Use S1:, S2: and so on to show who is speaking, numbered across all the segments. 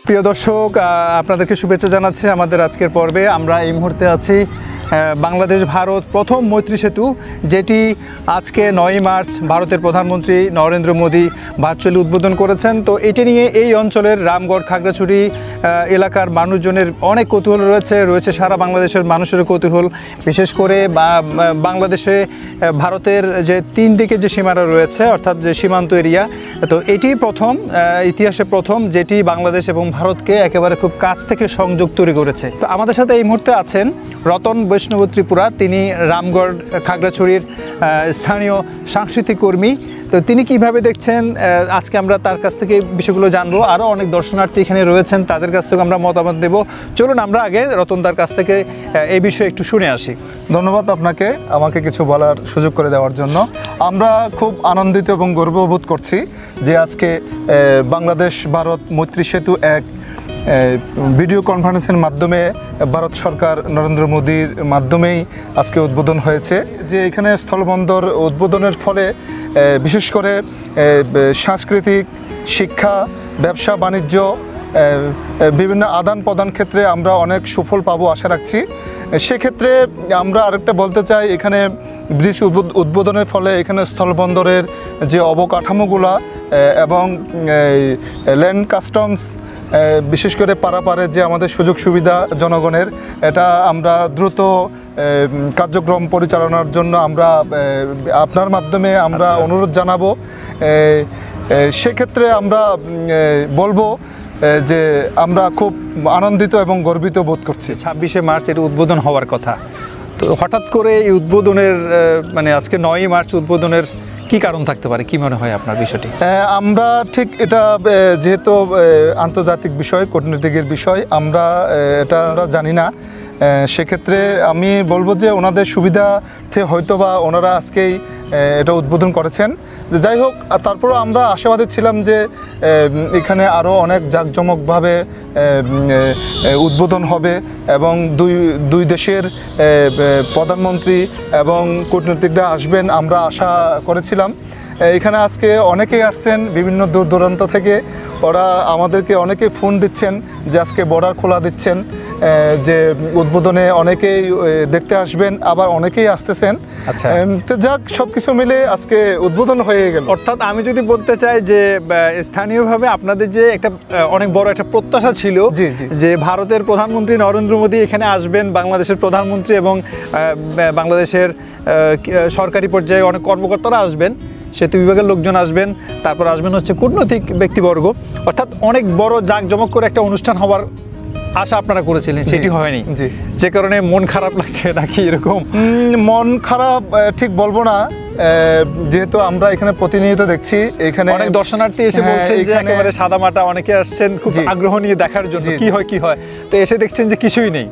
S1: প্রিয় দর্শক, আপনাদেরকে শুভেচ্ছা জানাচ্ছি আমাদের আজকের পর্বে। আমরা এই মুহূর্তে আছি বাংলাদেশ ভারত প্রথম মৈত্রী সেতু, যেটি আজকে 9 মার্চ ভারতের প্রধানমন্ত্রী নরেন্দ্র মোদী ভার্চুয়ালি উদ্বোধন করেছেন। তো এটি নিয়ে এই অঞ্চলের রামগড় খাগড়াছড়ি এলাকার মানুষজনের অনেক কৌতূহল রয়েছে সারা বাংলাদেশের মানুষের কৌতূহল। বিশেষ করে বাংলাদেশে ভারতের যে 3 দিকে যে সীমানা রয়েছে, অর্থাৎ যে সীমান্ত এরিয়া, তো এটি প্রথম, ইতিহাসে প্রথম যেটি বাংলাদেশ এবং ভারতকে একেবারে খুব কাছ থেকে সংযোগ তৈরি করেছে। তো আমাদের সাথে এই মুহূর্তে আছেন রতন বৈষ্ণব ত্রিপুরা। তিনি রামগড় খাগড়াছড়ির স্থানীয় সাংস্কৃতিক কর্মী। তো তিনি কিভাবে দেখছেন, আজকে আমরা তার কাছ থেকে বিষয়গুলো জানবো। আরও অনেক দর্শনার্থী এখানে রয়েছেন, তাদের কাছ থেকে আমরা মতামত দেব। চলুন আমরা আগে রতনদার কাছ থেকে এই বিষয়ে একটু শুনে আসি।
S2: ধন্যবাদ আপনাকে আমাকে কিছু বলার সুযোগ করে দেওয়ার জন্য। আমরা খুব আনন্দিত এবং গর্ববোধ করছি যে আজকে বাংলাদেশ ভারত মৈত্রী সেতু এক ভিডিও কনফারেন্সের মাধ্যমে ভারত সরকার নরেন্দ্র মোদীর মাধ্যমেই আজকে উদ্বোধন হয়েছে। যে এখানে স্থলবন্দর উদ্বোধনের ফলে বিশেষ করে সাংস্কৃতিক, শিক্ষা, ব্যবসা বাণিজ্য, বিভিন্ন আদান প্রদান ক্ষেত্রে আমরা অনেক সুফল পাবো আশা রাখছি। সেক্ষেত্রে আমরা আরেকটা বলতে চাই, এখানে ব্রিজ উদ্বোধনের ফলে এখানে স্থলবন্দরের যে অবকাঠামোগুলো এবং ল্যান্ড কাস্টমস, বিশেষ করে পারাপারের যে আমাদের সুযোগ সুবিধা জনগণের, এটা আমরা দ্রুত কার্যক্রম পরিচালনার জন্য আমরা আপনার মাধ্যমে আমরা অনুরোধ জানাবো। সেক্ষেত্রে আমরা বলবো যে আমরা খুব আনন্দিত এবং গর্বিত বোধ করছি।
S1: 26শে মার্চ এর উদ্বোধন হওয়ার কথা, তো হঠাৎ করে এই উদ্বোধনের মানে আজকে 9 মার্চ উদ্বোধনের কি কারণ থাকতে পারে, কি মনে হয় আপনার বিষয়টি?
S2: আমরা ঠিক এটা যেহেতু আন্তর্জাতিক বিষয়, কূটনীতিকের বিষয়, আমরা এটা জানি না। সেক্ষেত্রে আমি বলবো যে ওনাদের সুবিধাতে হয়তো বা ওনারা আজকেই এটা উদ্বোধন করেছেন। যাই হোক, তারপরও আমরা আশাবাদী ছিলাম যে এখানে আরও অনেক জাঁকজমকভাবে উদ্বোধন হবে এবং দুই দেশের প্রধানমন্ত্রী এবং কূটনীতিকরা আসবেন, আমরা আশা করেছিলাম। এখানে আজকে অনেকেই আসছেন বিভিন্ন দূর দূরান্ত থেকে, ওরা আমাদেরকে অনেকে ফোন দিচ্ছেন যে আজকে বর্ডার খোলা দিচ্ছেন, যে উদ্বোধনে অনেকেই দেখতে আসবেন, আবার অনেকেই আসতেছেন।
S1: আচ্ছা,
S2: তো যাক, সব কিছু মিলে আজকে উদ্বোধন হয়ে গেল।
S1: অর্থাৎ আমি যদি বলতে চাই যে স্থানীয়ভাবে আপনাদের যে একটা অনেক বড় একটা প্রত্যাশা ছিল যে ভারতের প্রধানমন্ত্রী নরেন্দ্র মোদী এখানে আসবেন, বাংলাদেশের প্রধানমন্ত্রী এবং বাংলাদেশের সরকারি পর্যায়ে অনেক কর্মকর্তারা আসবেন, সেতু বিভাগের লোকজন আসবেন, তারপর আসবেন হচ্ছে কূটনৈতিক ব্যক্তিবর্গ, অর্থাৎ অনেক বড় জাঁকজমক করে একটা অনুষ্ঠান হওয়ার আশা আপনারা করেছিলেন, সেটি হয়নি। যে কারণে মন খারাপ লাগছে নাকি এরকম?
S2: মন খারাপ ঠিক বলবো না, যেহেতু আমরা এখানে প্রতিনিয়ত দেখছি এখানে
S1: অনেক দর্শনার্থী এসে বলছে যে একেবারে সাদামাটা, অনেকে আসছেন খুব আগ্রহ নিয়ে দেখার জন্য কি হয়, তো এসে দেখছেন যে কিছুই নেই।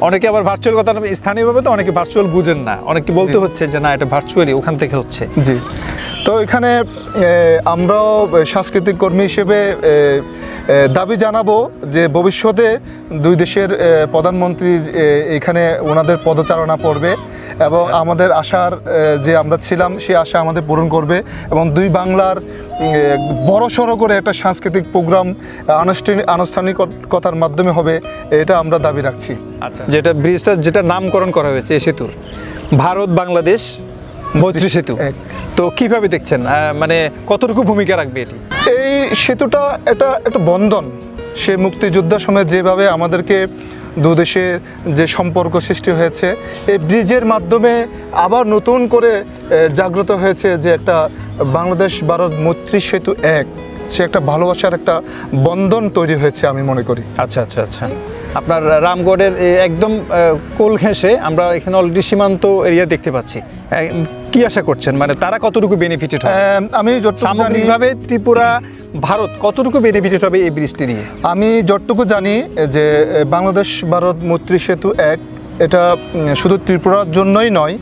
S1: অনেকে আবার ভার্চুয়াল কথা, স্থানীয়ভাবে তো অনেকে ভার্চুয়াল বুঝেন না, অনেকে বলতে হচ্ছে যে না এটা ভার্চুয়ালি ওখান থেকে হচ্ছে।
S2: জি, তো এখানে আমরাও সাংস্কৃতিক কর্মী হিসেবে দাবি জানাবো যে ভবিষ্যতে দুই দেশের প্রধানমন্ত্রী এখানে ওনাদের পদচারণা পড়বে এবং আমাদের আশার যে আমরা ছিলাম সেই আশা আমাদের পূরণ করবে এবং দুই বাংলার বড়সড় করে একটা সাংস্কৃতিক প্রোগ্রাম আনুষ্ঠানিকতার মাধ্যমে হবে, এটা আমরা দাবি রাখছি।
S1: আচ্ছা, যেটা ব্রিজটা যেটা নামকরণ করা হয়েছে এই সেতুর, ভারত বাংলাদেশ মৈত্রী সেতু, তো কিভাবে দেখছেন, মানে কতটুকু ভূমিকা রাখবে এটি?
S2: এই সেতুটা একটা বন্ধন। সে মুক্তিযোদ্ধার সময় যেভাবে আমাদেরকে দু দেশের যে সম্পর্ক সৃষ্টি হয়েছে, এই ব্রিজের মাধ্যমে আবার নতুন করে জাগ্রত হয়েছে যে একটা বাংলাদেশ ভারত মৈত্রী সেতু এক, সে একটা ভালোবাসার একটা বন্ধন তৈরি হয়েছে আমি মনে করি।
S1: আচ্ছা আচ্ছা আচ্ছা, আপনার রামগড়ের একদম কোল ঘেঁষে আমরা এখানে অলরেডি সীমান্ত এরিয়া দেখতে পাচ্ছি, কি আশা করছেন, মানে তারা কতটুকু বেনিফিটেড হবে?
S2: আমি
S1: সামগ্রিকভাবে ত্রিপুরা ভারত কতটুকু বেনিফিটেড হবে এই ব্রিজটি নিয়ে?
S2: আমি যতটুকু জানি যে বাংলাদেশ ভারত মৈত্রী সেতু এক, এটা শুধু ত্রিপুরার জন্যই নয়,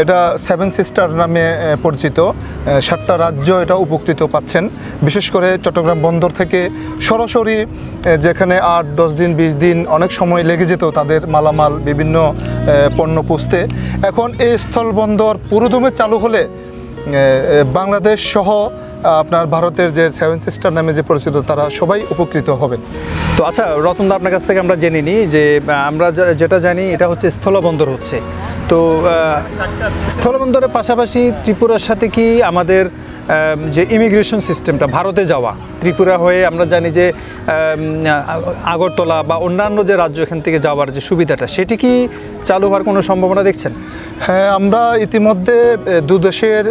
S2: এটা 7 সিস্টার নামে পরিচিত, 7টা রাজ্য এটা উপকৃত পাচ্ছেন। বিশেষ করে চট্টগ্রাম বন্দর থেকে সরাসরি যেখানে 8-10 দিন 20 দিন অনেক সময় লেগে যেত তাদের মালামাল বিভিন্ন পণ্য পৌঁছতে, এখন এই স্থলবন্দর পুরোদমে চালু হলে বাংলাদেশ সহ আপনার ভারতের যে 7 সিস্টার নামে যে পরিচিত তারা সবাই উপকৃত হবেন।
S1: তো আচ্ছা রতনদা, আপনার কাছ থেকে আমরা জেনে নিই যে আমরা যেটা জানি এটা হচ্ছে স্থলবন্দর হচ্ছে। তো স্থলবন্দরের পাশাপাশি ত্রিপুরার সাথে কি আমাদের যে ইমিগ্রেশন সিস্টেমটা ভারতে যাওয়া, ত্রিপুরা হয়ে আমরা জানি যে আগরতলা বা অন্যান্য যে রাজ্য এখান থেকে যাওয়ার যে সুবিধাটা, সেটি কি চালু হওয়ার কোনো সম্ভাবনা দেখছেন?
S2: হ্যাঁ, আমরা ইতিমধ্যে দু দেশের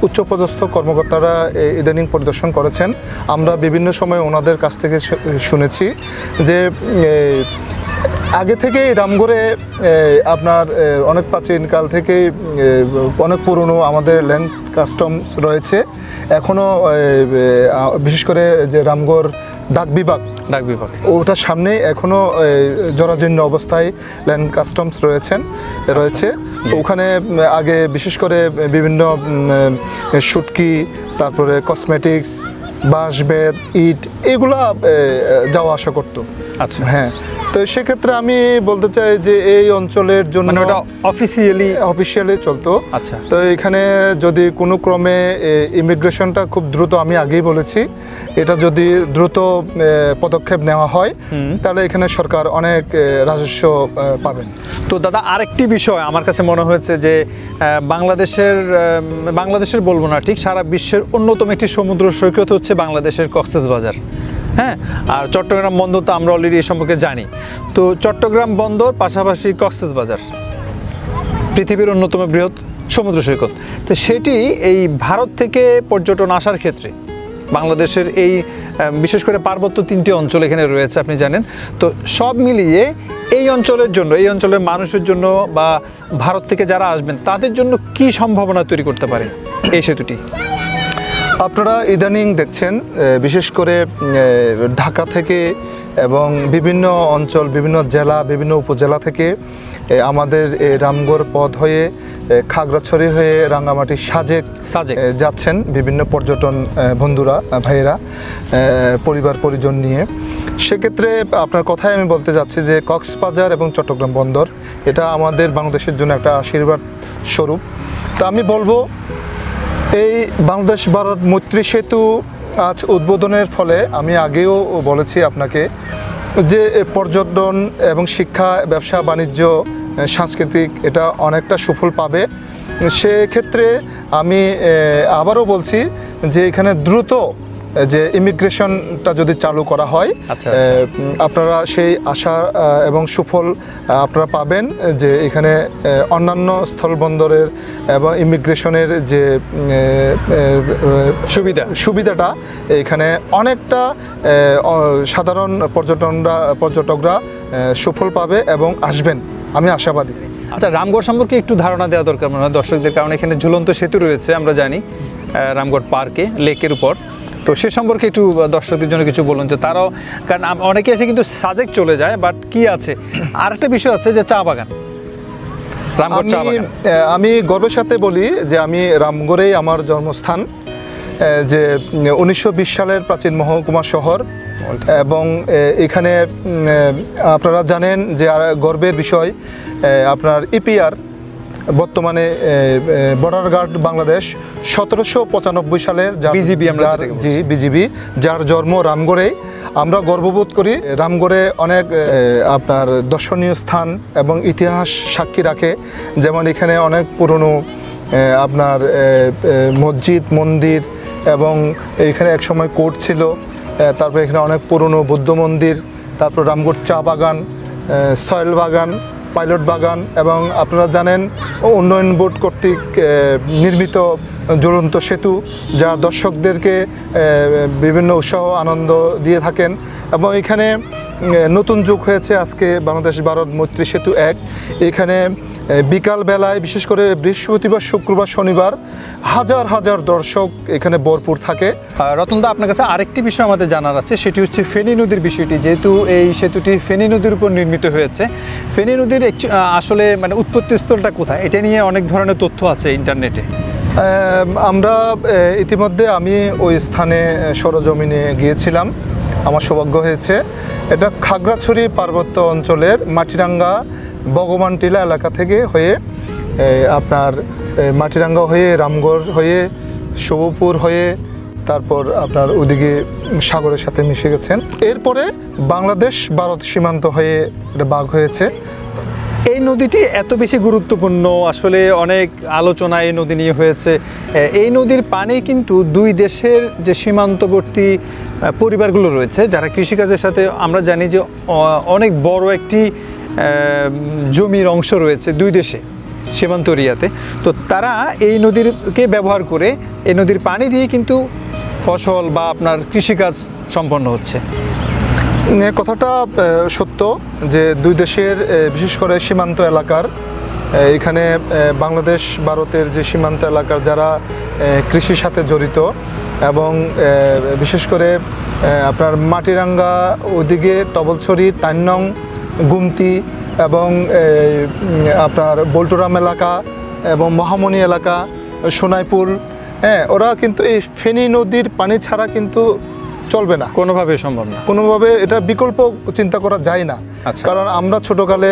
S2: উচ্চপদস্থ কর্মকর্তারা ইদানিং পরিদর্শন করেছেন। আমরা বিভিন্ন সময় ওনাদের কাছ থেকে শুনেছি যে আগে থেকেই রামগড়ে আপনার অনেক প্রাচীনকাল থেকেই অনেক পুরনো আমাদের ল্যান্ড কাস্টমস রয়েছে। এখনও বিশেষ করে যে রামগড় ডাক বিভাগ ওটার সামনে এখনও জরাজীর্ণ অবস্থায় ল্যান্ড কাস্টমস রয়েছে। ওখানে আগে বিশেষ করে বিভিন্ন শুটকি, তারপরে কসমেটিক্স, বাঁশ বেত, ইট এগুলা যাওয়া আসা করতো।
S1: আচ্ছা,
S2: হ্যাঁ। তো সেক্ষেত্রে আমি বলতে চাই যে এই অঞ্চলের জন্য
S1: ওটা
S2: অফিসিয়ালি চলতো।
S1: আচ্ছা,
S2: তো এখানে যদি কোনো ক্রমে ইমিগ্রেশনটা খুব দ্রুত, আমি আগেই বলেছি, এটা যদি দ্রুত পদক্ষেপ নেওয়া হয় তাহলে এখানে সরকার অনেক রাজস্ব পাবেন।
S1: তো দাদা, আরেকটি বিষয় আমার কাছে মনে হয়েছে যে বাংলাদেশের বলবো না, ঠিক সারা বিশ্বের অন্যতম একটি সমুদ্র সৈকত হচ্ছে বাংলাদেশের কক্সবাজার। হ্যাঁ, আর চট্টগ্রাম বন্দর তো আমরা অলরেডি এ সম্পর্কে জানি। তো চট্টগ্রাম বন্দর পাশাপাশি কক্সবাজার পৃথিবীর অন্যতম বৃহৎ সমুদ্র সৈকত। তো সেটি এই ভারত থেকে পর্যটন আসার ক্ষেত্রে বাংলাদেশের এই বিশেষ করে পার্বত্য 3টি অঞ্চল এখানে রয়েছে, আপনি জানেন। তো সব মিলিয়ে এই অঞ্চলের জন্য, এই অঞ্চলের মানুষের জন্য বা ভারত থেকে যারা আসবেন তাদের জন্য কি সম্ভাবনা তৈরি করতে পারে এই সেতুটি?
S2: আপনারা ইদানিং দেখছেন বিশেষ করে ঢাকা থেকে এবং বিভিন্ন অঞ্চল, বিভিন্ন জেলা, বিভিন্ন উপজেলা থেকে আমাদের রামগড় পথ হয়ে খাগড়াছড়ি হয়ে রাঙ্গামাটি সাজেক যাচ্ছেন বিভিন্ন পর্যটন বন্ধুরা, ভাইয়েরা, পরিবার পরিজন নিয়ে। সেক্ষেত্রে আপনার কথায় আমি বলতে যাচ্ছি যে কক্সবাজার এবং চট্টগ্রাম বন্দর এটা আমাদের বাংলাদেশের জন্য একটা আশীর্বাদ স্বরূপ। তো আমি বলবো এই বাংলাদেশ ভারত মৈত্রী সেতু আজ উদ্বোধনের ফলে, আমি আগেও বলেছি আপনাকে, যে পর্যটন এবং শিক্ষা, ব্যবসা বাণিজ্য, সাংস্কৃতিক এটা অনেকটা সুফল পাবে। সেক্ষেত্রে আমি আবারও বলছি যে এখানে দ্রুত যে ইমিগ্রেশনটা যদি চালু করা হয়, আপনারা সেই আশা এবং সুফল আপনারা পাবেন যে এখানে অন্যান্য স্থলবন্দরের এবং ইমিগ্রেশনের যে সুবিধাটা এখানে অনেকটা সাধারণ পর্যটকরা সুফল পাবে এবং আসবেন, আমি আশাবাদী।
S1: আচ্ছা, রামগড় সম্পর্কে একটু ধারণা দেওয়া দরকার মনে হয় দর্শকদের, কারণ এখানে ঝুলন্ত সেতু রয়েছে আমরা জানি রামগড় পার্কে, লেকের উপর। তো সে সম্পর্কে একটু দর্শকদের জন্য কিছু বলুন, যে তারাও, কারণ অনেকে এসে কিন্তু সাজেক চলে যায়, বাট কি আছে আরেকটা বিষয় আছে যে চা বাগান, রামগড় চা বাগান।
S2: আমি গর্বের সাথে বলি যে আমি রামগড়েই আমার জন্মস্থান, যে 1920 সালের প্রাচীন মহকুমা শহর। এবং এখানে আপনারা জানেন যে গর্বের বিষয়, আপনার ইপিআর বর্তমানে বর্ডার গার্ড বাংলাদেশ 1795 সালের বিজিবি, যার জন্ম রামগড়ে। আমরা গর্ববোধ করি, রামগড়ে অনেক আপনার দর্শনীয় স্থান এবং ইতিহাস সাক্ষী রাখে। যেমন এখানে অনেক পুরনো আপনার মসজিদ, মন্দির, এবং এখানে একসময় কোর্ট ছিল। তারপরে এখানে অনেক পুরনো বৌদ্ধ মন্দির, তারপর রামগড় চা বাগান, সয়েল বাগান, পাইলট বাগান, এবং আপনারা জানেন উন্নয়ন বোর্ড কর্তৃক নির্মিত জ্বলন্ত সেতু, যা দর্শকদেরকে বিভিন্ন উৎসাহ আনন্দ দিয়ে থাকেন। এবং এখানে নতুন যুগ হয়েছে আজকে বাংলাদেশ ভারত মৈত্রী সেতু 1। এখানে বিকাল বেলায়, বিশেষ করে বৃহস্পতিবার, শুক্রবার, শনিবার হাজার হাজার দর্শক এখানে ভরপুর থাকে।
S1: রতনদা, আপনার কাছে আরেকটি বিষয় আমাদের জানার আছে, সেটি হচ্ছে ফেনী নদীর বিষয়টি। যেহেতু এই সেতুটি ফেনী নদীর উপর নির্মিত হয়েছে, ফেনী নদীর আসলে মানে উৎপত্তি স্থলটা কোথায়, এটা নিয়ে অনেক ধরনের তথ্য আছে ইন্টারনেটে।
S2: আমরা ইতিমধ্যে আমি ওই স্থানে সরজমিনে গিয়েছিলাম, আমার সৌভাগ্য হয়েছে। এটা খাগড়াছড়ি পার্বত্য অঞ্চলের মাটিরাঙ্গা ভগবান টিলা এলাকা থেকে হয়ে আপনার মাটিরাঙ্গা হয়ে রামগড় হয়ে শুভপুর হয়ে তারপর আপনার ওদিকে সাগরের সাথে মিশে গেছেন। এরপরে বাংলাদেশ ভারত সীমান্ত হয়ে এটা ভাগ হয়েছে।
S1: এই নদীটি এত বেশি গুরুত্বপূর্ণ, আসলে অনেক আলোচনা এই নদী নিয়ে হয়েছে। এই নদীর পানি কিন্তু দুই দেশের যে সীমান্তবর্তী পরিবারগুলো রয়েছে, যারা কৃষিকাজের সাথে, আমরা জানি যে অনেক বড় একটি জমির অংশ রয়েছে দুই দেশে সীমান্ত এরিয়াতে। তো তারা এই নদীরকে ব্যবহার করে এই নদীর পানি দিয়ে কিন্তু ফসল বা আপনার কৃষিকাজ সম্পন্ন হচ্ছে।
S2: কথাটা সত্য যে দুই দেশের বিশেষ করে সীমান্ত এলাকার এখানে বাংলাদেশ ভারতের যে সীমান্ত এলাকার যারা কৃষির সাথে জড়িত এবং বিশেষ করে আপনার মাটিরাঙ্গা ওদিকে তবলছড়ি, টাইনং, গুমতি এবং আপনার বল্টুরাম এলাকা এবং মহামণি এলাকা, সোনাইপুর, ওরা কিন্তু এই ফেনী নদীর পানি ছাড়া কিন্তু চলবে না,
S1: কোনোভাবে সম্ভব না,
S2: কোনোভাবে এটা বিকল্প চিন্তা করা যায় না।
S1: আচ্ছা।
S2: কারণ আমরা ছোটকালে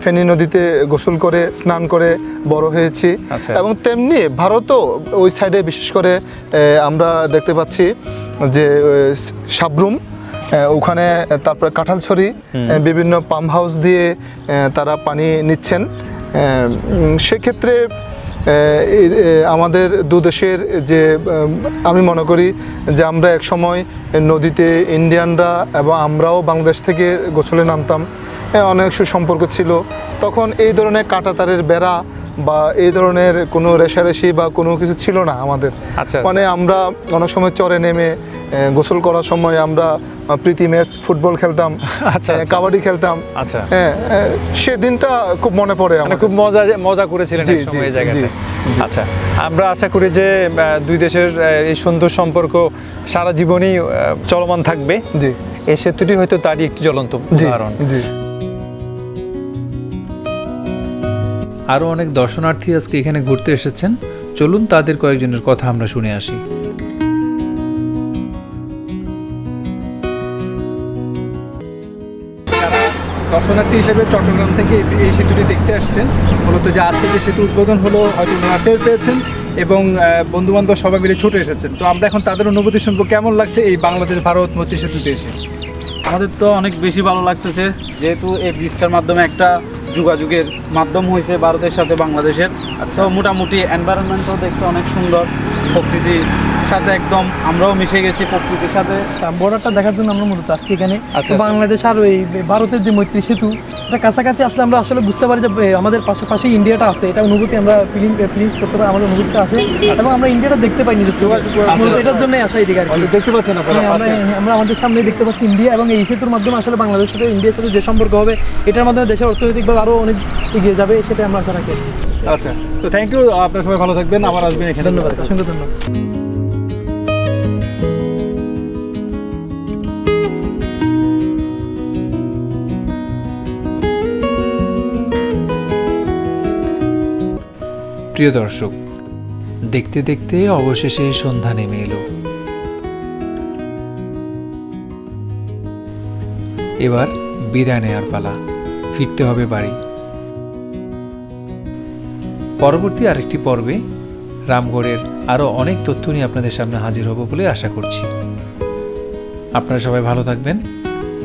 S2: ফেনী নদীতে গোসল করে স্নান করে বড় হয়েছি।
S1: আচ্ছা।
S2: এবং তেমনি ভারতও ওই সাইডে বিশেষ করে আমরা দেখতে পাচ্ছি যে সাবরুম, ওখানে তারপরে কাঁঠালছড়ি, বিভিন্ন পাম্প হাউস দিয়ে তারা পানি নিচ্ছেন। সেক্ষেত্রে আমাদের দু দেশের যে আমি মনে করি যে আমরা এক সময় নদীতে ইন্ডিয়ানরা এবং আমরাও বাংলাদেশ থেকে গোসলে নামতাম, অনেক সুসম্পর্ক ছিল। তখন এই ধরনের কাঁটাতারের বেড়া বা এই ধরনের কোনো রেশারেশি বা কোনো কিছু ছিল না আমাদের।
S1: আচ্ছা।
S2: মানে আমরা অনেক সময় চরে নেমে গোসল করার সময় আমরা প্রীতি ম্যাচ ফুটবল খেলতাম,
S1: আচ্ছা,
S2: কাবাডি খেলতাম।
S1: আচ্ছা।
S2: হ্যাঁ, সেদিনটা খুব মনে পড়ে
S1: মানে খুব মজা করেছিলেন
S2: জি,
S1: এক সময় এই
S2: জি,
S1: জায়গাতে।
S2: জি, জি।
S1: আচ্ছা, আমরা আশা করি যে দুই দেশের এই সুন্দর সম্পর্ক সারা জীবনই চলমান থাকবে।
S2: জি,
S1: এই সেতুটি হয়তো তারই একটি জ্বলন্ত
S2: জি,
S1: উদাহরণ।
S2: জি।
S3: আরও অনেক দর্শনার্থী আজকে এখানে ঘুরতে এসেছেন, চলুন তাদের কয়েকজনের কথা আমরা শুনে আসি।
S1: দর্শনার্থী হিসেবে চট্টগ্রাম থেকে এই সেতুটি দেখতে আসছেন, মূলত যে আজকে যে সেতু উদ্বোধন হলো হয়তো ওনারা টের পেয়েছেন এবং বন্ধুবান্ধব সবাই মিলে ছুটে এসেছেন। তো আমরা এখন তাদের অনুভূতি শুনবো, কেমন লাগছে এই বাংলাদেশ ভারত মৈত্রী সেতুতে এসে।
S4: আমাদের তো অনেক বেশি ভালো লাগতেছে, যেহেতু এই ব্রিজটার মাধ্যমে একটা যোগাযোগের মাধ্যম হয়েছে ভারতের সাথে বাংলাদেশের। তো মোটামুটি এনভায়রনমেন্টও দেখতে অনেক সুন্দর, প্রকৃতির সাথে একদম আমরাও মিশে গেছি প্রকৃতির সাথে।
S5: বর্ডারটা দেখার জন্য আমরা মূলত আসছি এখানে।
S1: আচ্ছা।
S5: বাংলাদেশ আর ওই ভারতের যে মৈত্রী সেতু, এটা কাছাকাছি আসলে আমরা আসলে বুঝতে পারি যে আমাদের পাশাপাশি ইন্ডিয়াটা আছে, এটা অনুভূতি আমরা ফিলিংস করতে পারি, আমাদের অনুভূতিটা আছে এবং আমরা ইন্ডিয়াটা দেখতে পাই নিজের চোখে। মূলত এটার জন্যই আসা এদিকে আর কি।
S1: দেখতে পাচ্ছেন আপনারা
S5: আমরা আমাদের সামনে দেখতে পাচ্ছি ইন্ডিয়া, এবং এই সেতুর মাধ্যমে আসলে বাংলাদেশের সাথে ইন্ডিয়ার সাথে যে সম্পর্ক হবে, এটার মাধ্যমে দেশের অর্থনৈতিকভাবে আরও অনেক এগিয়ে যাবে, সেটাই আমরা আশা রাখি।
S1: আচ্ছা, তো থ্যাংক ইউ, আপনারা সবাই ভালো থাকবেন, আবার আসবেন এখানে।
S5: ধন্যবাদ, অসংখ্য ধন্যবাদ।
S3: প্রিয় দর্শক, দেখতে দেখতে অবশেষে সন্ধ্যা নেমে এলো। এবার বিদায় নেওয়ার পালা, ফিরতে হবে বাড়ি। পরবর্তী আরেকটি পর্বে রামগড়ের আরও অনেক তথ্য নিয়ে আপনাদের সামনে হাজির হব বলে আশা করছি। আপনারা সবাই ভালো থাকবেন,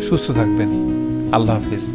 S3: সুস্থ থাকবেন। আল্লাহ হাফিজ।